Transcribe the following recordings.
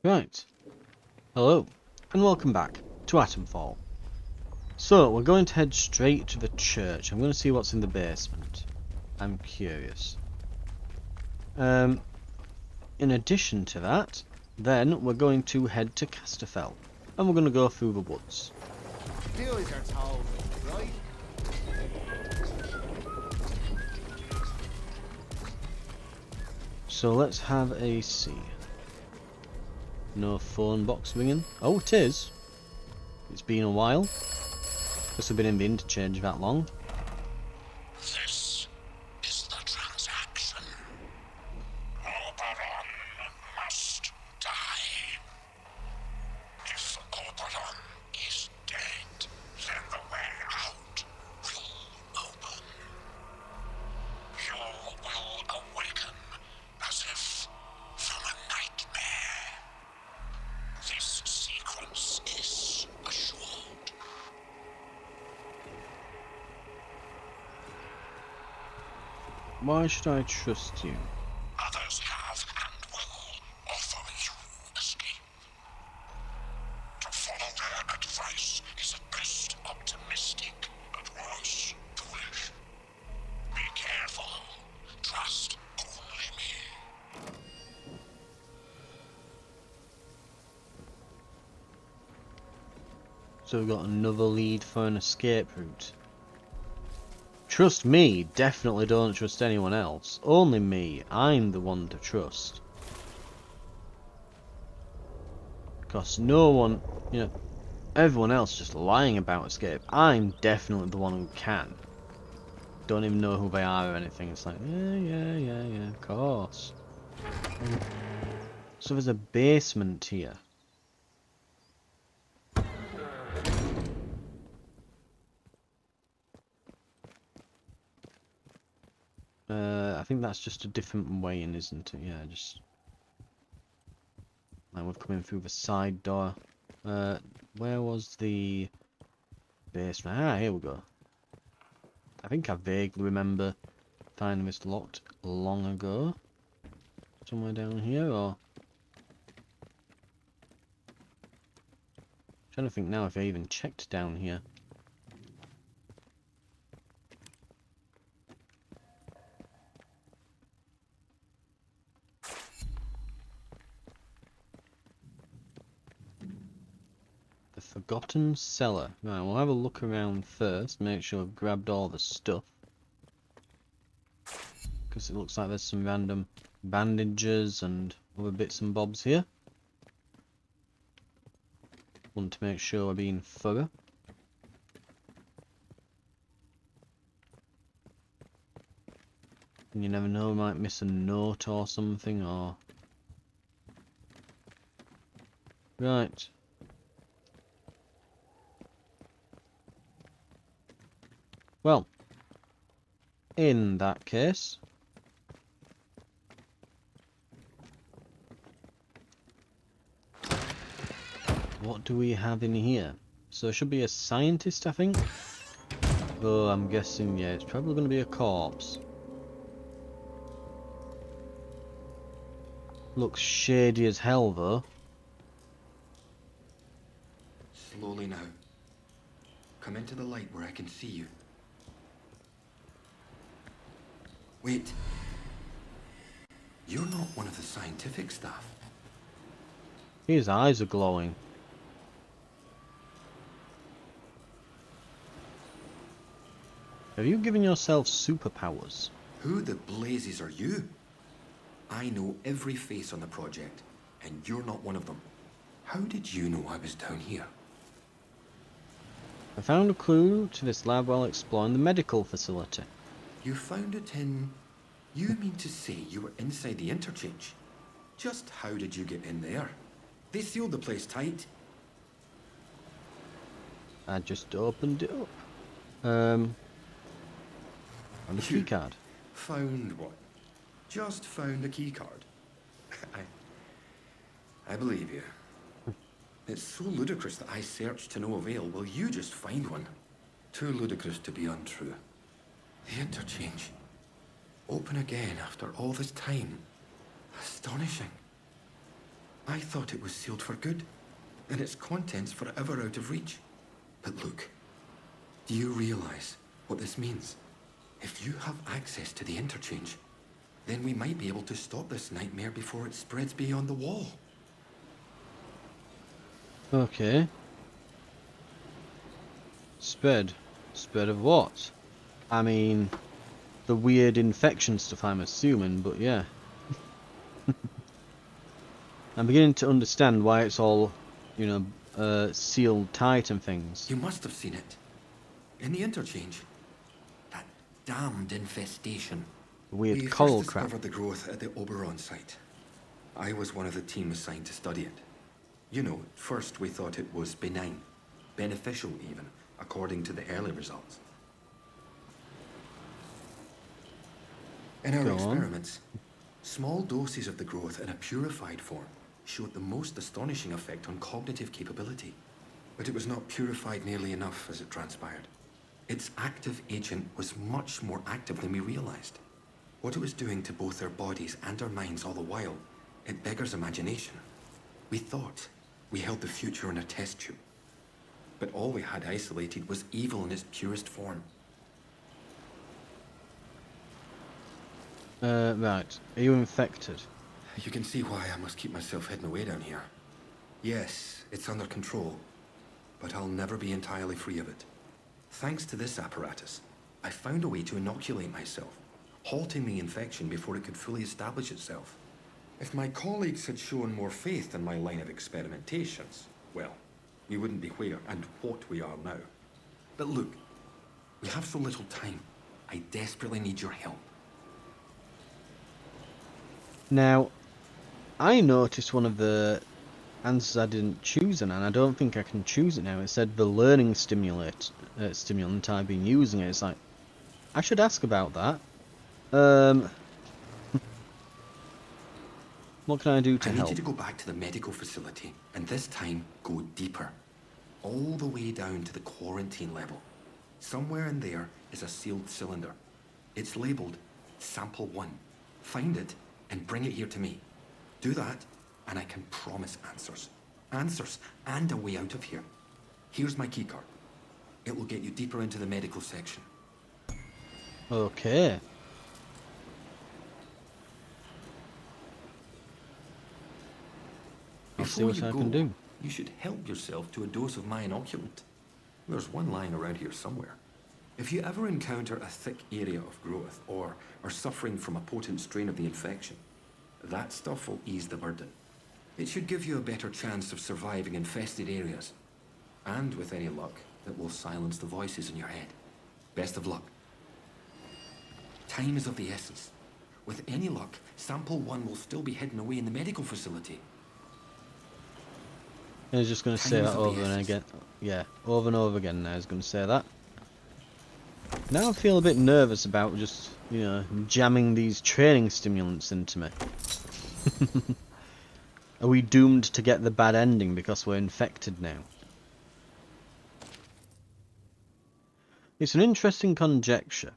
Right, hello, and welcome back to Atomfall. So, we're going to head straight to the church. I'm going to see what's in the basement. I'm curious. In addition to that, then we're going to head to Casterfell, and we're going to go through the woods. Do as you're told, right? So let's have a see. No phone box ringing. Oh, it is. It's been a while. Must have been in the interchange that long. This is the transaction. Oberon must die. If Oberon is dead, then the way out will open. You will awaken as if from a nightmare. This sequence is assured. Why should I trust you? Others have and will offer you escape. To follow their advice is at best optimistic, at worst foolish. Be careful. Trust only me. So we've got another lead for an escape route. Trust me, definitely don't trust anyone else. Only me, I'm the one to trust. Because no one, everyone else just lying about escape. I'm definitely the one who can. Don't even know who they are or anything. It's like, yeah, of course. So there's a basement here. I think that's just a different way in, isn't it? Yeah, just... Like we've come in through the side door. Where was the basement? Ah, here we go. I think I vaguely remember finding this locked long ago. Somewhere down here, or... Trying to think now if I even checked down here. The Forgotten Cellar. Right, we'll have a look around first, make sure I've grabbed all the stuff. Because it looks like there's some random bandages and other bits and bobs here. Want to make sure we're being thorough. And you never know, we might miss a note or something, or... Right. Well, in that case... What do we have in here? So it should be a scientist, I think? Oh, I'm guessing, yeah, it's probably going to be a corpse. Looks shady as hell, though. Slowly now. Come into the light where I can see you. Wait. You're not one of the scientific staff. His eyes are glowing. Have you given yourself superpowers? Who the blazes are you? I know every face on the project, and you're not one of them. How did you know I was down here? I found a clue to this lab while exploring the medical facility. You found it in... You mean to say you were inside the interchange? Just how did you get in there? They sealed the place tight. I just opened it up. And a key card. Found what? Just found a key card. I believe you. It's so ludicrous that I searched to no avail. Will you just find one? Too ludicrous to be untrue. The interchange. Open again after all this time. Astonishing. I thought it was sealed for good, and its contents forever out of reach. But look, do you realize what this means? If you have access to the interchange, then we might be able to stop this nightmare before it spreads beyond the wall. Okay. Spread. Spread of what? I mean, the weird infection stuff, I'm assuming, but yeah. I'm beginning to understand why it's all, you know, sealed tight and things. You must have seen it. In the interchange. That damned infestation. Weird We first coral crap. discovered the growth at the Oberon site. I was one of the team assigned to study it. You know, at first we thought it was benign. Beneficial even, according to the early results. In our Go on. experiments, small doses of the growth in a purified form showed the most astonishing effect on cognitive capability. But it was not purified nearly enough, as it transpired. Its active agent was much more active than we realized. What it was doing to both our bodies and our minds all the while, it beggars imagination. We thought we held the future in a test tube. But all we had isolated was evil in its purest form. Right. Are you infected? You can see why I must keep myself hidden away down here. Yes, it's under control, but I'll never be entirely free of it. Thanks to this apparatus, I found a way to inoculate myself, halting the infection before it could fully establish itself. If my colleagues had shown more faith in my line of experimentations, well, we wouldn't be where and what we are now. But look, we have so little time. I desperately need your help. Now, I noticed one of the answers I didn't choose, and I don't think I can choose it now. It said the learning stimulant I've been using it. It's like, I should ask about that. What can I do to I need help? you to go back to the medical facility, and this time go deeper. All the way down to the quarantine level. Somewhere in there is a sealed cylinder. It's labeled Sample 1. Find it and bring it here to me. Do that, and I can promise answers. Answers and a way out of here. Here's my keycard. It will get you deeper into the medical section. Okay. I'll see Before what you I go, can do. you should help yourself to a dose of my inoculant. There's one lying around here somewhere. If you ever encounter a thick area of growth or are suffering from a potent strain of the infection, that stuff will ease the burden. It should give you a better chance of surviving infested areas. And with any luck, it will silence the voices in your head. Best of luck. Time is of the essence. With any luck, Sample 1 will still be hidden away in the medical facility. I was just going to say Time that is of the over and essence. again. Yeah, over and over again. I was going to say that. Now I feel a bit nervous about just, you know, jamming these training stimulants into me. Are we doomed to get the bad ending because we're infected now? It's an interesting conjecture.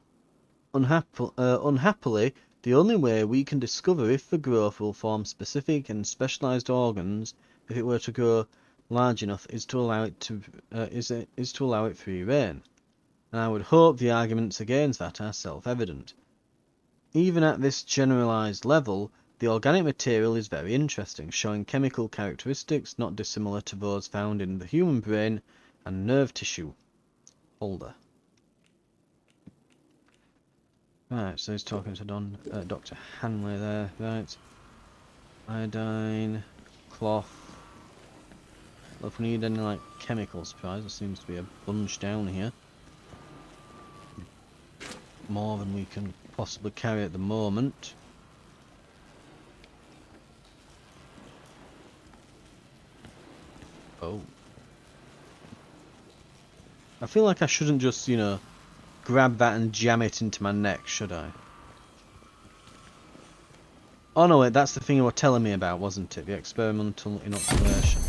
Unhappily, the only way we can discover if the growth will form specific and specialized organs, if it were to grow large enough, is to allow it free rein. And I would hope the arguments against that are self-evident. Even at this generalized level, the organic material is very interesting, showing chemical characteristics not dissimilar to those found in the human brain and nerve tissue. Holder. Right, so he's talking to Dr. Hanley there, right. Iodine, cloth. Well, if we need any, like, chemical supplies, there seems to be a bunch down here. More than we can possibly carry at the moment. Oh. I feel like I shouldn't just, you know, grab that and jam it into my neck, should I? Oh no, wait, that's the thing you were telling me about, wasn't it? The experimental inoculation.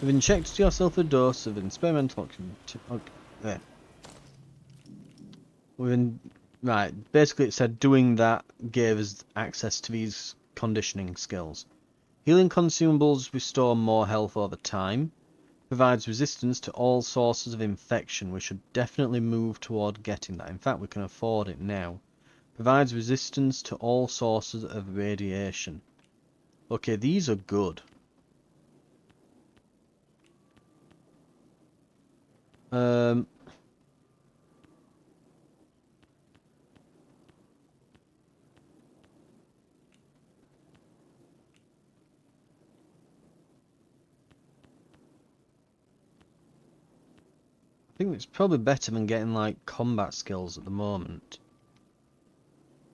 You've injected yourself a dose of experimental there. We've Right, basically it said doing that gave us access to these conditioning skills. Healing consumables restore more health over time. Provides resistance to all sources of infection. We should definitely move toward getting that. In fact, we can afford it now. Provides resistance to all sources of radiation. Okay, these are good. I think it's probably better than getting like combat skills at the moment.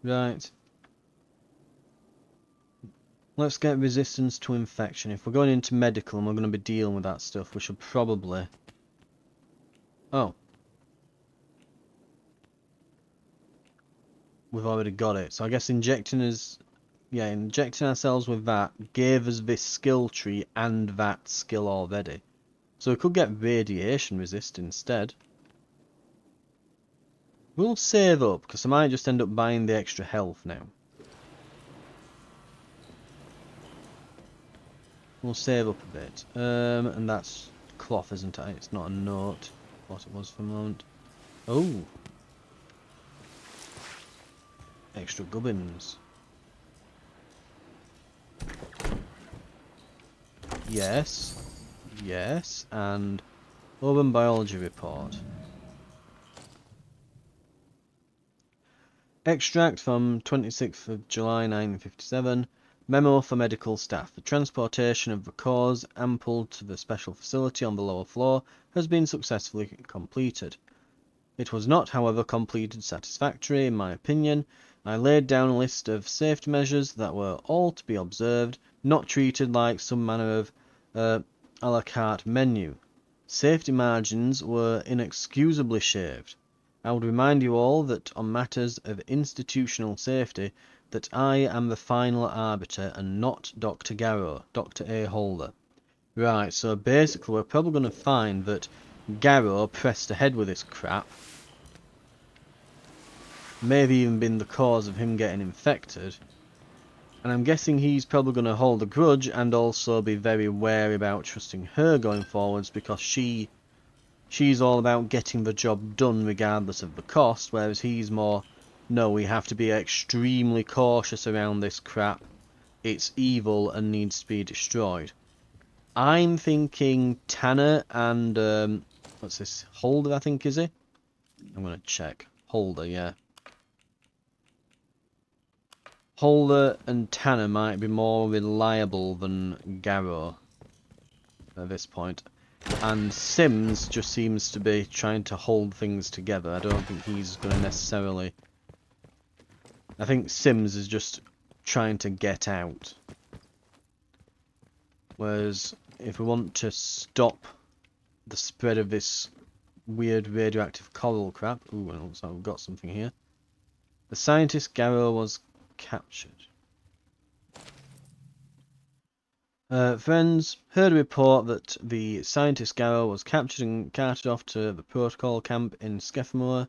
Right. Let's get resistance to infection. If we're going into medical and we're going to be dealing with that stuff, we should probably... Oh. We've already got it. So I guess injecting us... Yeah, injecting ourselves with that gave us this skill tree and that skill already. So we could get radiation resist instead. We'll save up, because I might just end up buying the extra health now. We'll save up a bit. And that's cloth, isn't it? It's not a note. What it was for a moment. Oh! Extra gubbins. Yes. Yes. And urban biology report. Extract from 26th of July 1957. Memo for medical staff. The transportation of the cause ample to the special facility on the lower floor has been successfully completed. It was not, however, completed satisfactorily, in my opinion. I laid down a list of safety measures that were all to be observed, not treated like some manner of a la carte menu. Safety margins were inexcusably shaved. I would remind you all that on matters of institutional safety, that I am the final arbiter and not Dr. Garrow, Dr. A. Holder. Right, so basically we're probably going to find that Garrow pressed ahead with this crap. May have even been the cause of him getting infected. And I'm guessing he's probably going to hold a grudge and also be very wary about trusting her going forwards, because she's all about getting the job done regardless of the cost, whereas he's more, no, we have to be extremely cautious around this crap. It's evil and needs to be destroyed. I'm thinking Tanner and, what's this, Holder, I think, is he? I'm going to check. Holder, yeah. Holder and Tanner might be more reliable than Garrow at this point. And Sims just seems to be trying to hold things together. I don't think he's going to necessarily... I think Sims is just trying to get out. Whereas, if we want to stop the spread of this weird radioactive coral crap... Ooh, it looks like we've got something here. The scientist Garrow was captured. Friends, heard a report that the scientist Garrow was captured and carted off to the protocol camp in S.T.A.L.K.E.R.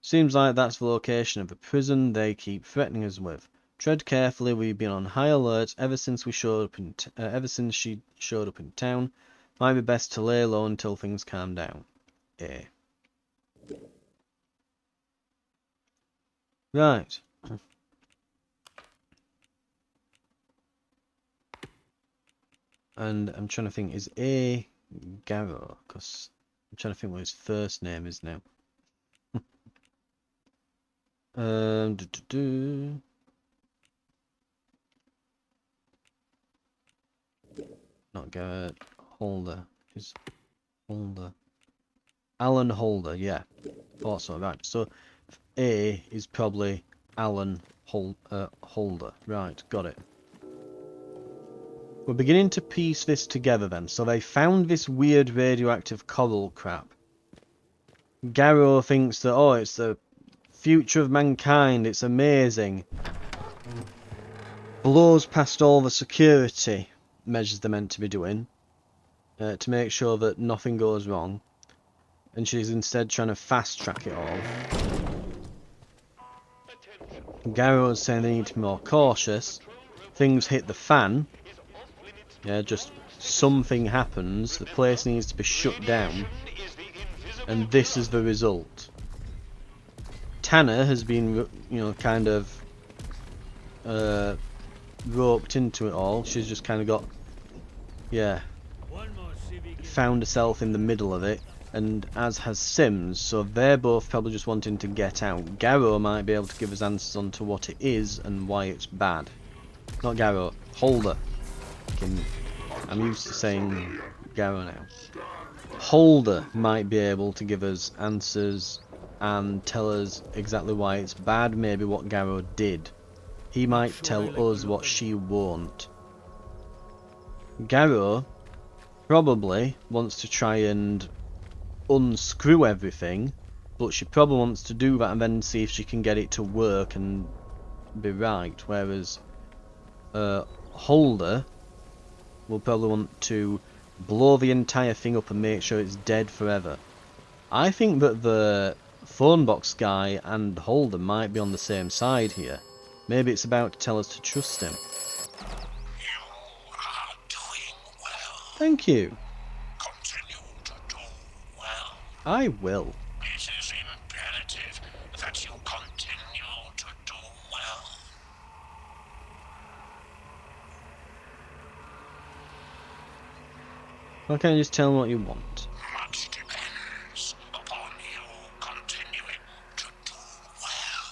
Seems like that's the location of the prison they keep threatening us with. Tread carefully. We've been on high alert ever since she showed up in town. Might be best to lay low until things calm down. Eh. Right. And I'm trying to think, is A Garrow? Because I'm trying to think what his first name is now. Not Garrett. Holder. Is Holder. Alan Holder, yeah. Thought so, right. So A is probably Alan Holder. Right, got it. We're beginning to piece this together then. So they found this weird radioactive coral crap. Garrow thinks that, oh, it's the future of mankind, it's amazing. Blows past all the security measures they're meant to be doing to make sure that nothing goes wrong. And she's instead trying to fast track it all. Garrow's saying they need to be more cautious. Things hit the fan. Yeah, just something happens. The place needs to be shut down. And this is the result. Tanner has been, you know, kind of roped into it all. She's just kind of got, yeah, found herself in the middle of it. And as has Sims, so they're both probably just wanting to get out. Garrow might be able to give us answers on to what it is and why it's bad. Not Garrow, Holder. I'm used to saying Garrow now. Holder might be able to give us answers and tell us exactly why it's bad, maybe what Garrow did. He might tell us what she won't. Garrow probably wants to try and unscrew everything, but she probably wants to do that and then see if she can get it to work and be right, whereas Holder will probably want to blow the entire thing up and make sure it's dead forever. I think that the phone box guy and Holder might be on the same side here. Maybe it's about to tell us to trust him. You are doing well. Thank you. Continue to do well. I will. It is imperative that you continue to do well. Why can't you just tell me what you want? Much depends upon you continuing to do well.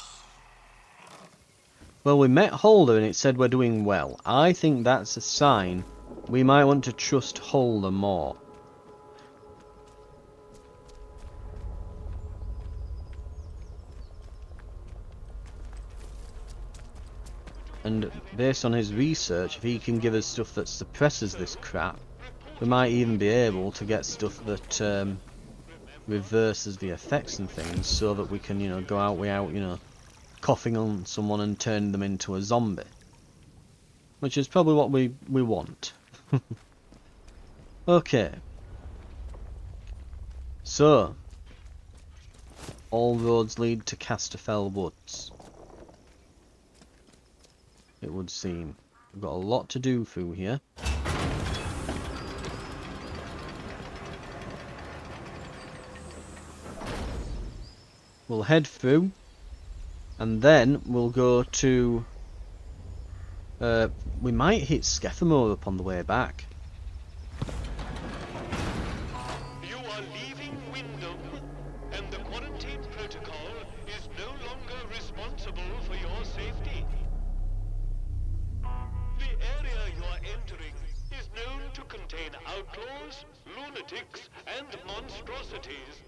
Well, we met Holder and it said we're doing well. I think that's a sign we might want to trust Holder more. And based on his research, if he can give us stuff that suppresses this crap, we might even be able to get stuff that reverses the effects and things, so that we can, you know, go out without, you know, coughing on someone and turning them into a zombie. Which is probably what we want. Okay. So, all roads lead to S.T.A.L.K.E.R Woods. It would seem. We've got a lot to do through here. We'll head through, and then we'll go to... we might hit S.T.A.L.K.E.R up on the way back. You are leaving Wyndham, and the quarantine protocol is no longer responsible for your safety. The area you are entering is known to contain outlaws, lunatics, and monstrosities.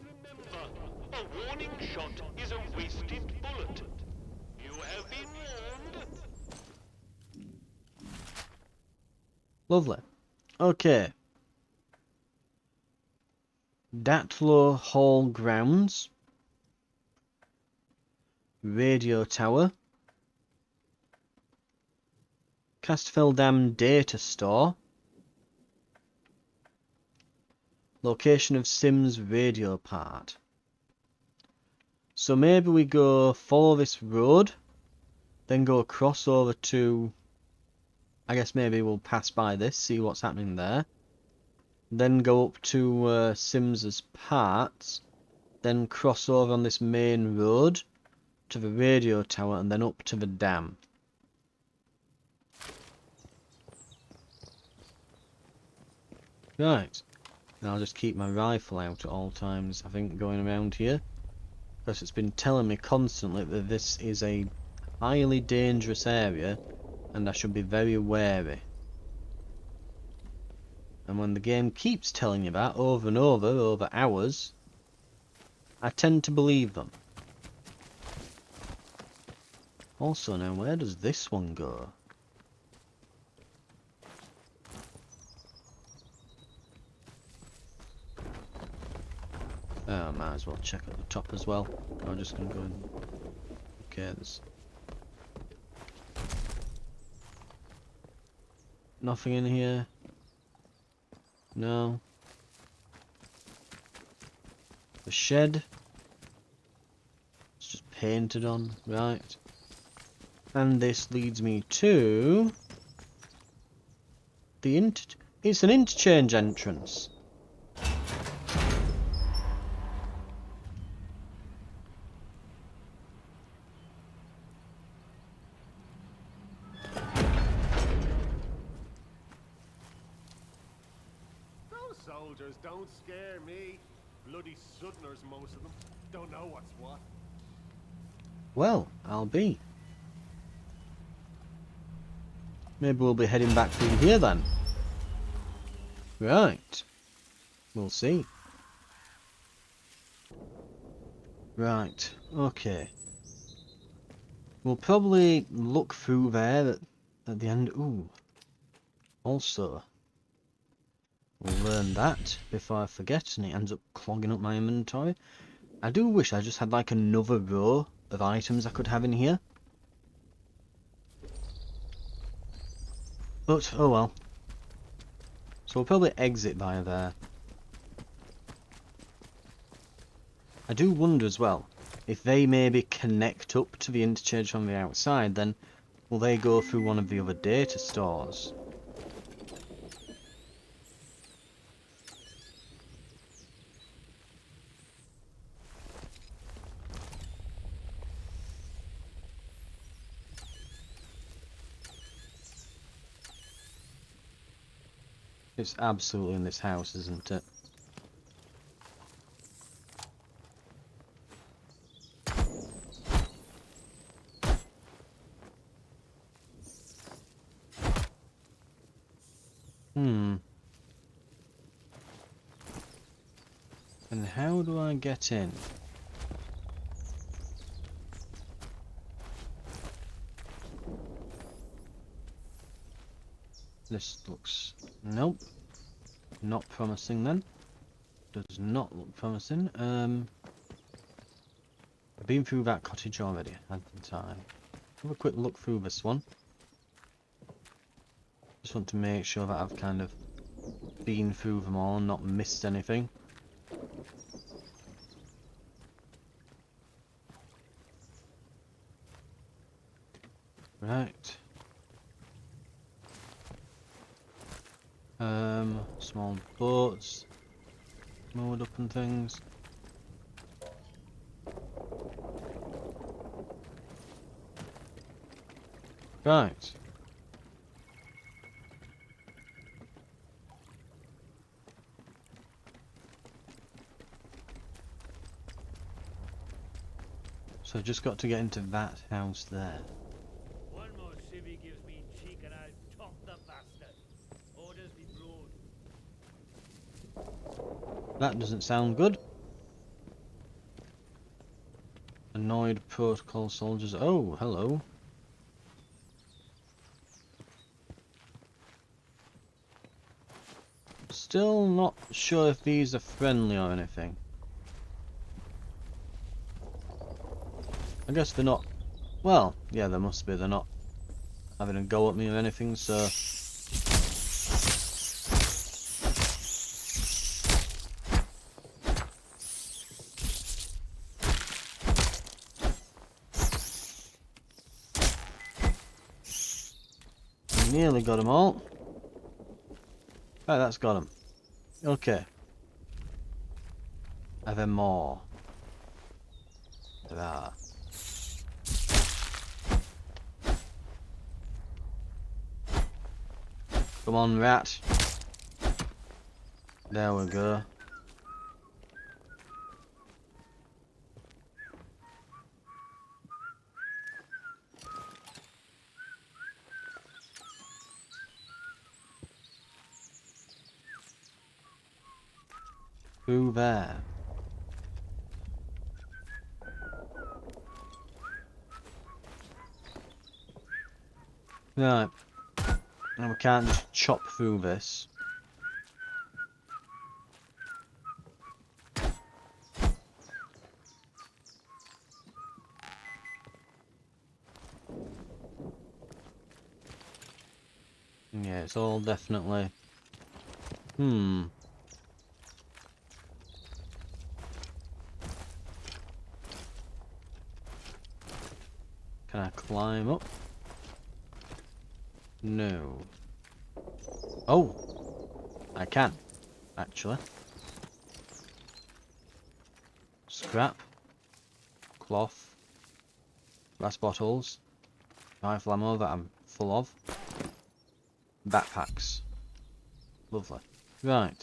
Remember, a warning shot is a wasted bullet. You have been warned. Lovely. Okay. Datlow Hall Grounds. Radio Tower. S.T.A.L.K.E.R Dam Data Store. Location of Sims radio part. So maybe we go follow this road, then go across over to... I guess maybe we'll pass by this, see what's happening there. Then go up to Sims's parts, then cross over on this main road to the radio tower and then up to the dam. Right. And I'll just keep my rifle out at all times, I think, going around here. Because it's been telling me constantly that this is a highly dangerous area and I should be very wary. And when the game keeps telling you that over and over hours, I tend to believe them. Also now, where does this one go? Oh, I might as well check at the top as well. I'm just going to go in. Okay, there's nothing in here. No. The shed. It's just painted on, right. And this leads me to the it's an interchange entrance. Those soldiers don't scare me. Bloody Southerners, most of them. Don't know what's what. Well, I'll be. Maybe we'll be heading back through here then. Right. We'll see. Right. Okay. We'll probably look through there at the end. Ooh. Also, we'll learn that before I forget and it ends up clogging up my inventory. I do wish I just had like another row of items I could have in here. But, oh well. So we'll probably exit via there. I do wonder as well, if they maybe connect up to the interchange from the outside, then will they go through one of the other data stores? It's absolutely in this house, isn't it? Hmm. And how do I get in? This looks... Nope. Not promising then. Does not look promising. I've been through that cottage already, hadn't I? Have a quick look through this one. Just want to make sure that I've kind of been through them all and not missed anything. Right. Small boats. Moored up and things. Right. So I just got to get into that house there. One more civvy gives me cheek and I'll top the bastard. Orders be broad. That doesn't sound good. Annoyed protocol soldiers. Oh, hello. Still not sure if these are friendly or anything. I guess they're not. Well, yeah, they must be. They're not having a go at me or anything, so. Nearly got them all. Right, that's got them. Okay. Are there more? There are. Come on, rat. There we go. Through there. Right. And we can't just chop through this. Yeah, it's all definitely... Hmm. Can I climb up? No. Oh! I can, actually. Scrap. Cloth. Glass bottles. Rifle ammo that I'm full of. Backpacks. Lovely. Right.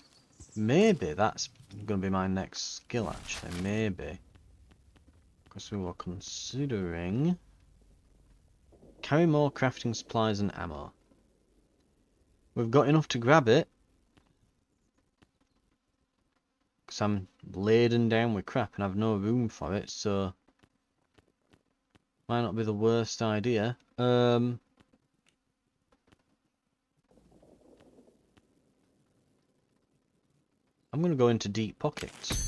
Maybe that's going to be my next skill, actually. Maybe. Because we were considering... Carry more crafting supplies and ammo. We've got enough to grab it. Because I'm laden down with crap and I've no room for it, so... Might not be the worst idea. I'm going to go into deep pockets.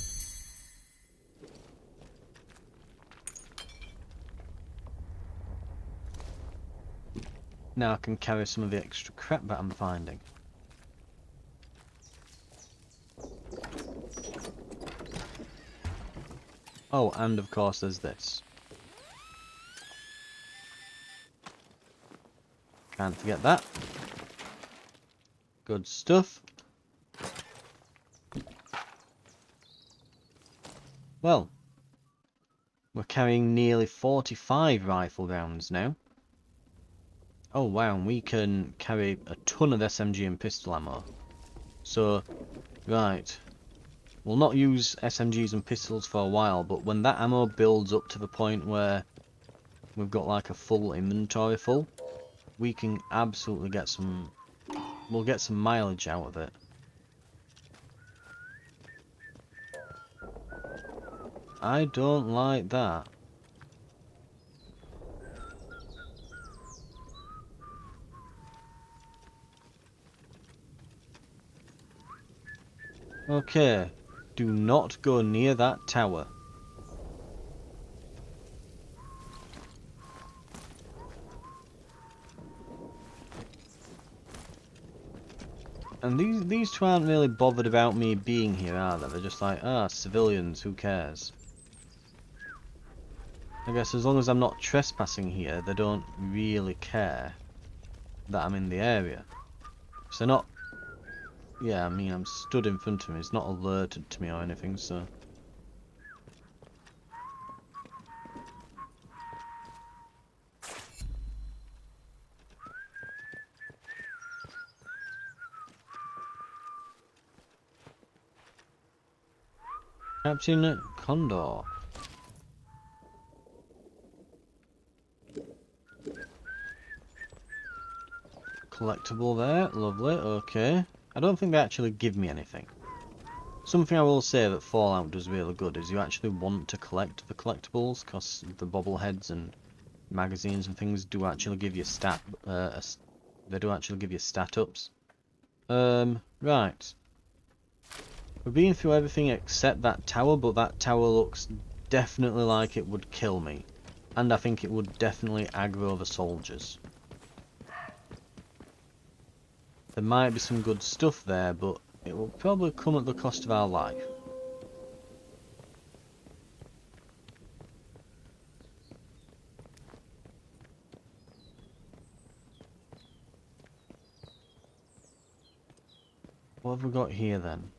Now I can carry some of the extra crap that I'm finding. Oh, and of course there's this. Can't forget that. Good stuff. Well, we're carrying nearly 45 rifle rounds now. Oh wow, and we can carry a ton of SMG and pistol ammo. So, right. We'll not use SMGs and pistols for a while, but when that ammo builds up to the point where we've got like a full inventory full, we can absolutely get some... We'll get some mileage out of it. I don't like that. Okay, do not go near that tower. And these two aren't really bothered about me being here, are they? They're just like, ah, civilians, who cares? I guess as long as I'm not trespassing here, they don't really care that I'm in the area. So they're not... Yeah, I mean, I'm stood in front of him. He's not alerted to me or anything, so... Captain Condor. Collectible there, lovely, okay. I don't think they actually give me anything. Something I will say that Fallout does really good is you actually want to collect the collectibles, because the bobbleheads and magazines and things do actually give you they do actually give you stat ups. Right. We've been through everything except that tower, but that tower looks definitely like it would kill me. And I think it would definitely aggro the soldiers. There might be some good stuff there, but it will probably come at the cost of our life. What have we got here then?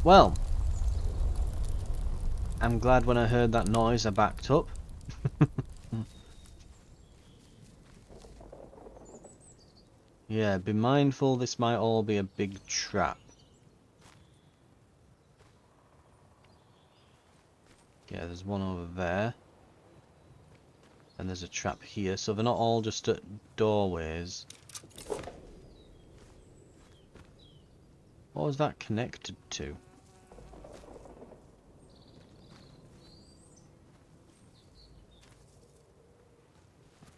Well, I'm glad when I heard that noise I backed up. Yeah, be mindful this might all be a big trap. Yeah, there's one over there. And there's a trap here, so they're not all just at doorways. What was that connected to?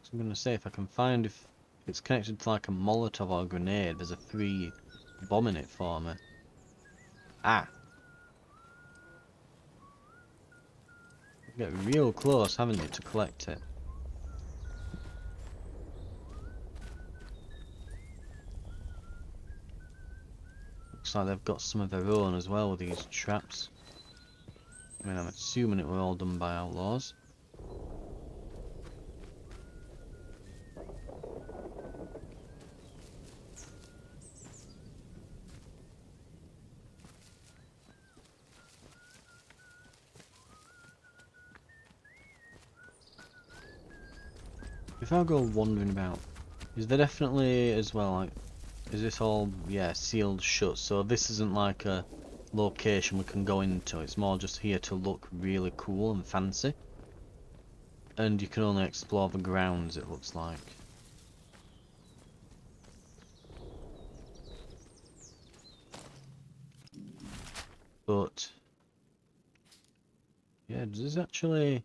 So I'm gonna say if I can find if it's connected to like a Molotov or a grenade, there's a 3 bomb in it for me. Ah! You get real close, haven't you, to collect it? Looks like they've got some of their own as well with these traps. I mean, I'm assuming it were all done by outlaws. If I go wandering about, is there definitely as well, like, is this all, yeah, sealed shut? So this isn't like a location we can go into, it's more just here to look really cool and fancy. And you can only explore the grounds, it looks like. But yeah, does this actually,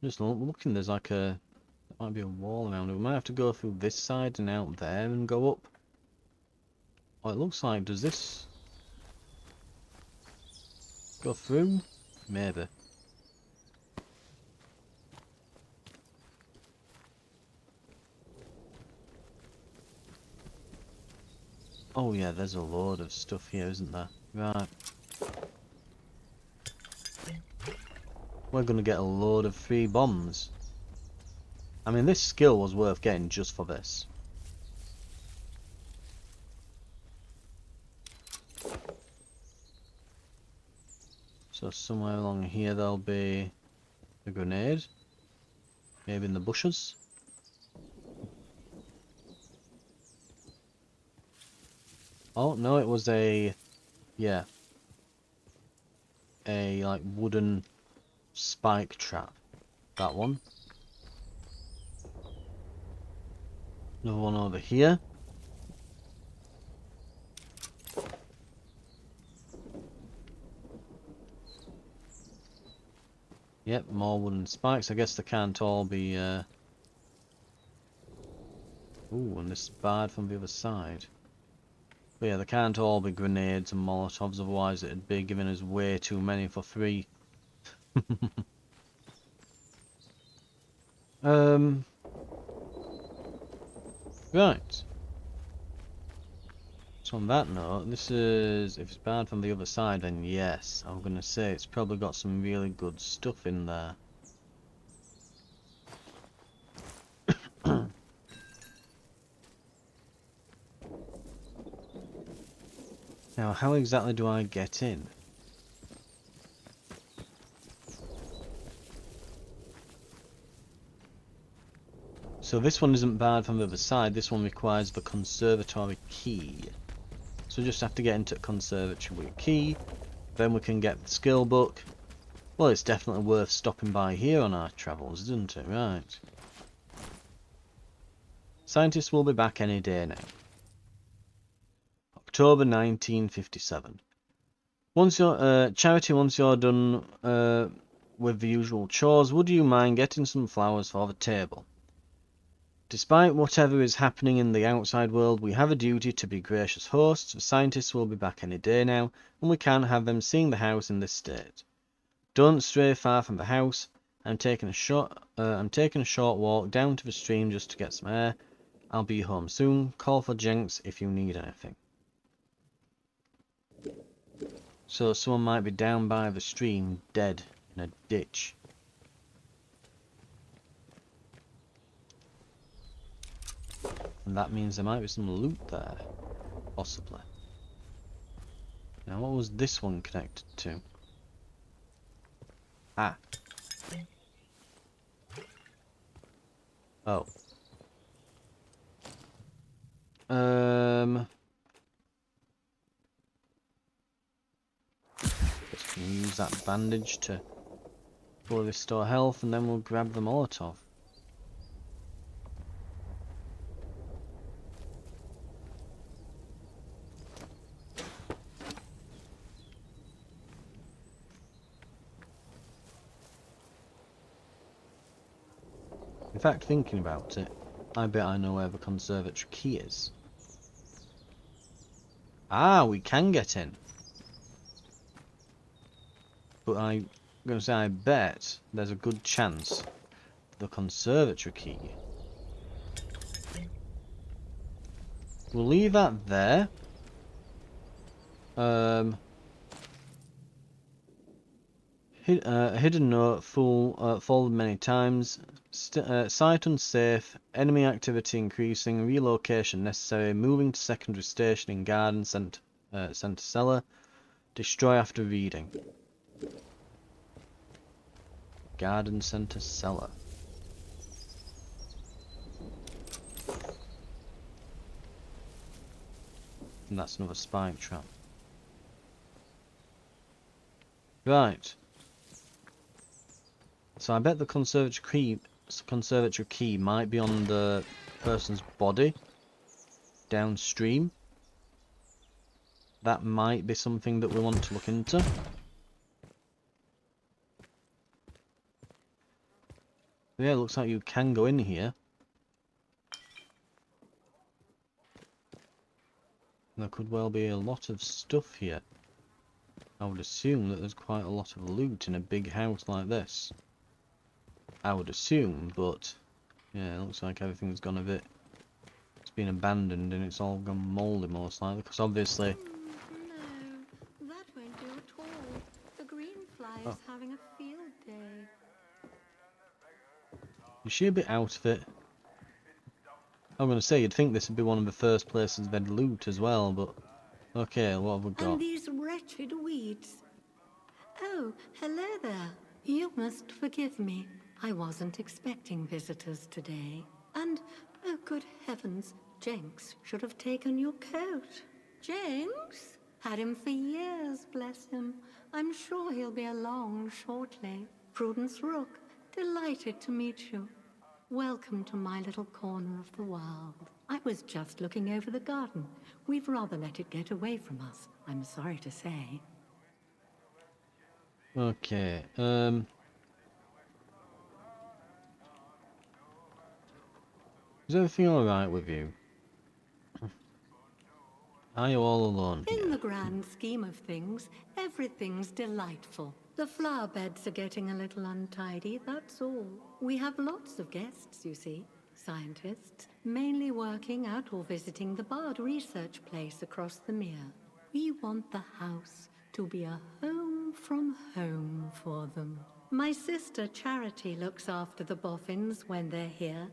just looking, there's like a, there might be a wall around it. We might have to go through this side and out there and go up. Oh, it looks like, does this go through? Maybe. Oh yeah, there's a load of stuff here, isn't there? Right. We're gonna get a load of free bombs. I mean, this skill was worth getting just for this. So somewhere along here there'll be a grenade. Maybe in the bushes. Oh, no, it was a... yeah. A, like, wooden spike trap. That one. Another one over here. Yep, more wooden spikes. I guess they can't all be, Ooh, and this is barred from the other side. But yeah, they can't all be grenades and molotovs, otherwise it'd be giving us way too many for free. Right. So on that note, this is, if it's barred from the other side, then yes, I'm gonna say it's probably got some really good stuff in there. Now, how exactly do I get in? So this one isn't barred from the other side, this one requires the conservatory key. So we just have to get into conservatory key, then we can get the skill book. Well, it's definitely worth stopping by here on our travels, isn't it? Right. Scientists will be back any day now. October 1957. Once you're, Charity, once you're done with the usual chores, would you mind getting some flowers for the table? Despite whatever is happening in the outside world, we have a duty to be gracious hosts. The scientists will be back any day now, and we can't have them seeing the house in this state. Don't stray far from the house. I'm taking a short walk down to the stream just to get some air. I'll be home soon. Call for Jenks if you need anything. So someone might be down by the stream, dead in a ditch. And that means there might be some loot there. Possibly. Now what was this one connected to? Ah. Oh. Just gonna use that bandage to fully restore health, and then we'll grab the Molotov. In fact, thinking about it, I bet I know where the conservatory key is. Ah, we can get in. But I'm going to say I bet there's a good chance the conservatory key. We'll leave that there. A hidden note, folded many times. Site unsafe. Enemy activity increasing. Relocation necessary. Moving to secondary station in garden. Center cellar. Destroy after reading. Garden center cellar. And that's another spike trap. Right. So I bet the conservatory key might be on the person's body downstream. That might be something that we want to look into. Yeah, it looks like you can go in here. There could well be a lot of stuff here. I would assume that there's quite a lot of loot in a big house like this. I would assume, but yeah, it looks like everything's gone a bit... It's been abandoned and it's all gone mouldy most likely, because obviously... No, that won't do at all. The green fly is having a field day. Is she a bit out of it? I'm going to say, you'd think this would be one of the first places they'd loot as well, but... Okay, what have we got? And these wretched weeds. Oh, hello there. You must forgive me. I wasn't expecting visitors today. And, oh good heavens, Jenks should have taken your coat. Jenks? Had him for years, bless him. I'm sure he'll be along shortly. Prudence Rook, delighted to meet you. Welcome to my little corner of the world. I was just looking over the garden. We've rather let it get away from us, I'm sorry to say. Okay, is everything alright with you? Are you all alone here? In the grand scheme of things, everything's delightful. The flower beds are getting a little untidy, that's all. We have lots of guests, you see. Scientists, mainly working out or visiting the Bard research place across the mere. We want the house to be a home from home for them. My sister Charity looks after the boffins when they're here.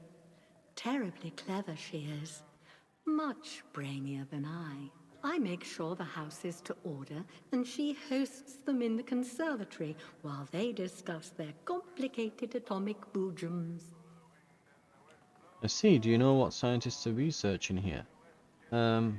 Terribly clever she is. Much brainier than I. I make sure the house is to order, and she hosts them in the conservatory while they discuss their complicated atomic boojums. I see, do you know what scientists are researching here? Oh,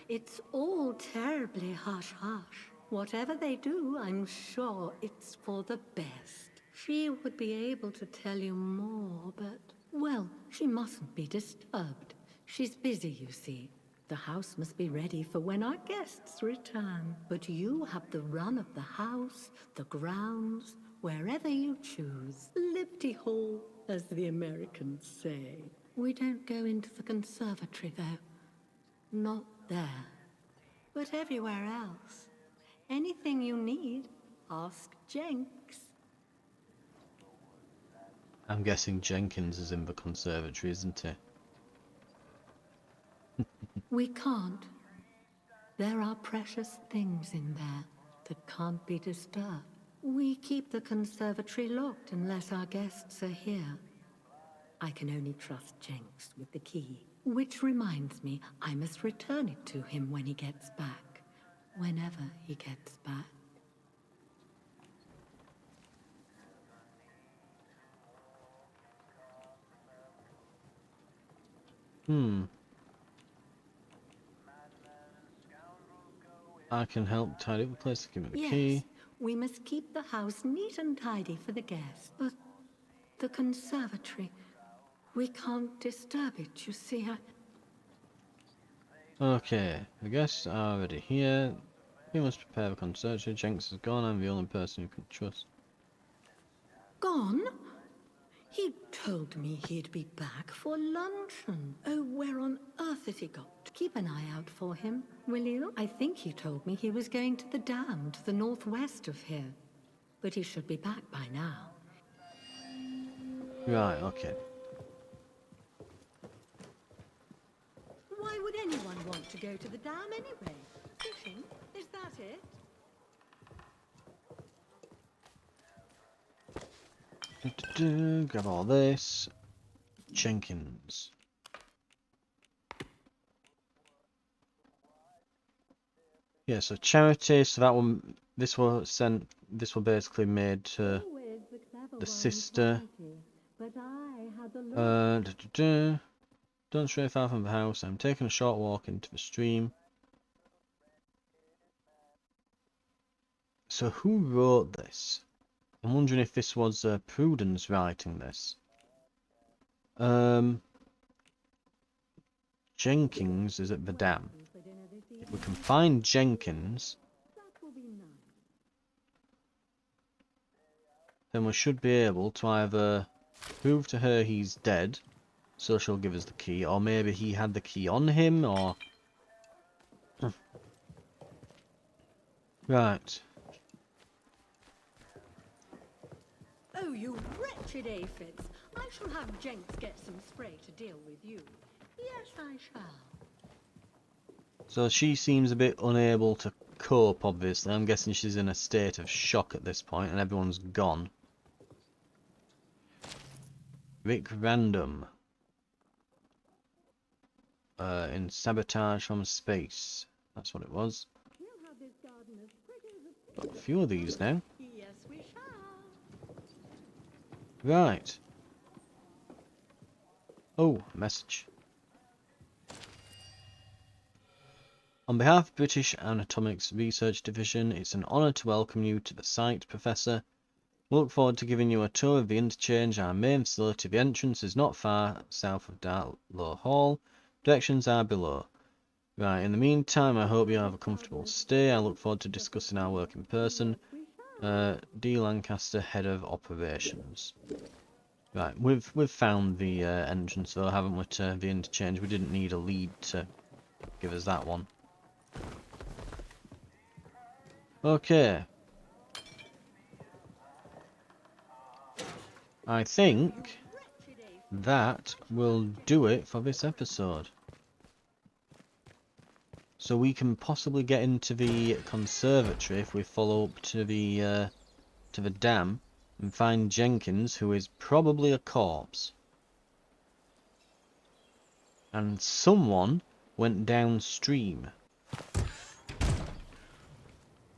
it's all terribly hush-hush. Whatever they do, I'm sure it's for the best. She would be able to tell you more, but... Well, she mustn't be disturbed. She's busy, you see. The house must be ready for when our guests return. But you have the run of the house, the grounds, wherever you choose. Liberty Hall, as the Americans say. We don't go into the conservatory, though. Not there. But everywhere else. Anything you need, ask Jenks. I'm guessing Jenkins is in the conservatory, isn't he? We can't. There are precious things in there that can't be disturbed. We keep the conservatory locked unless our guests are here. I can only trust Jenks with the key. Which reminds me, I must return it to him when he gets back. Whenever he gets back. I can help tidy up the place, give me the Yes, key. we must keep the house neat and tidy for the guests. But the conservatory, we can't disturb it, you see. Okay, the guests are already here. We must prepare the conservatory. Jenks is gone, I'm the only person you can trust. Gone? He told me he'd be back for luncheon. Oh, where on earth has he got? Keep an eye out for him, will you? I think he told me he was going to the dam to the northwest of here. But he should be back by now. Right, okay. Why would anyone want to go to the dam anyway? Fishing? Is that it? Grab all this. Jenkins. Yeah, so charity, so that one, this was sent, this was basically made to Always the clever the one, sister. charity. But I had the look. Don't stray far from the house. I'm taking a short walk into the stream. So who wrote this? I'm wondering if this was Prudence writing this. Jenkins is at the dam. If we can find Jenkins, then we should be able to either prove to her he's dead, so she'll give us the key, or maybe he had the key on him, or... Right. Oh, you wretched aphids! I shall have Jenks get some spray to deal with you. Yes, I shall. So she seems a bit unable to cope, obviously. I'm guessing she's in a state of shock at this point, and everyone's gone. Rick Random. In Sabotage from Space. That's what it was. We'll have this garden as pretty as a Got a few of these now. Yes, we shall. Right. Oh, message. On behalf of British Anatomics Research Division, it's an honour to welcome you to the site, Professor. We look forward to giving you a tour of the interchange. Our main facility. The entrance is not far south of Dartlow Hall. Directions are below. Right, in the meantime, I hope you have a comfortable stay. I look forward to discussing our work in person. D. Lancaster, Head of Operations. Right, we've found the entrance though, haven't we, to the interchange? We didn't need a lead to give us that one. Okay. I think that will do it for this episode. So we can possibly get into the conservatory if we follow up to the dam and find Jenkins, who is probably a corpse. And someone went downstream.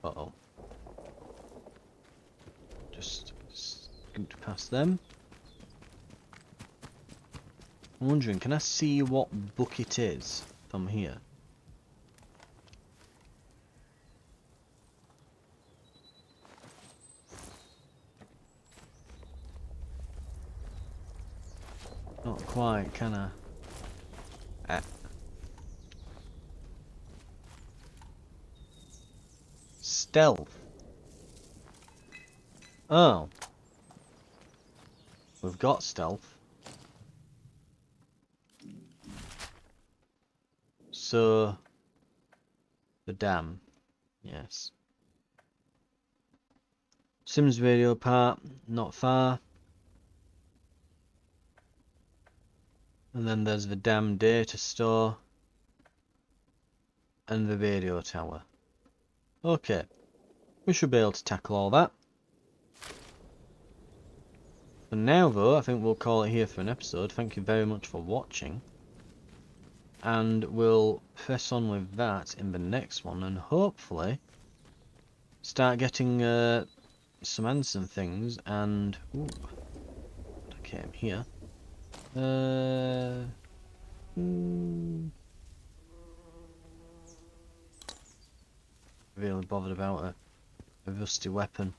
Uh-oh. Just scoot past them. I'm wondering, can I see what book it is from here? Not quite, can I? Stealth. Oh. We've got stealth. So... the dam. Yes. Sims radio part, not far. And then there's the dam data store. And the radio tower. Okay. We should be able to tackle all that. For now though, I think we'll call it here for an episode. Thank you very much for watching. And we'll press on with that in the next one. And hopefully start getting some answers and things. And... ooh. I came here. Really bothered about a rusty weapon.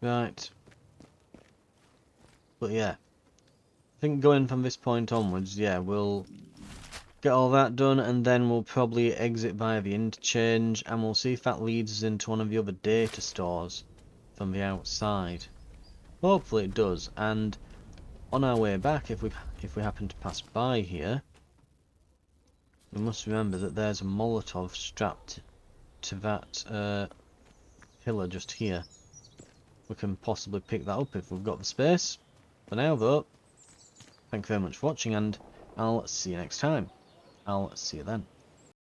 Right. But yeah. I think going from this point onwards, yeah, we'll get all that done and then we'll probably exit via the interchange and we'll see if that leads us into one of the other data stores from the outside. Hopefully it does, and on our way back, if we happen to pass by here, we must remember that there's a Molotov strapped to that pillar just here. We can possibly pick that up if we've got the space. For now though, thank you very much for watching, and I'll see you next time. I'll see you then.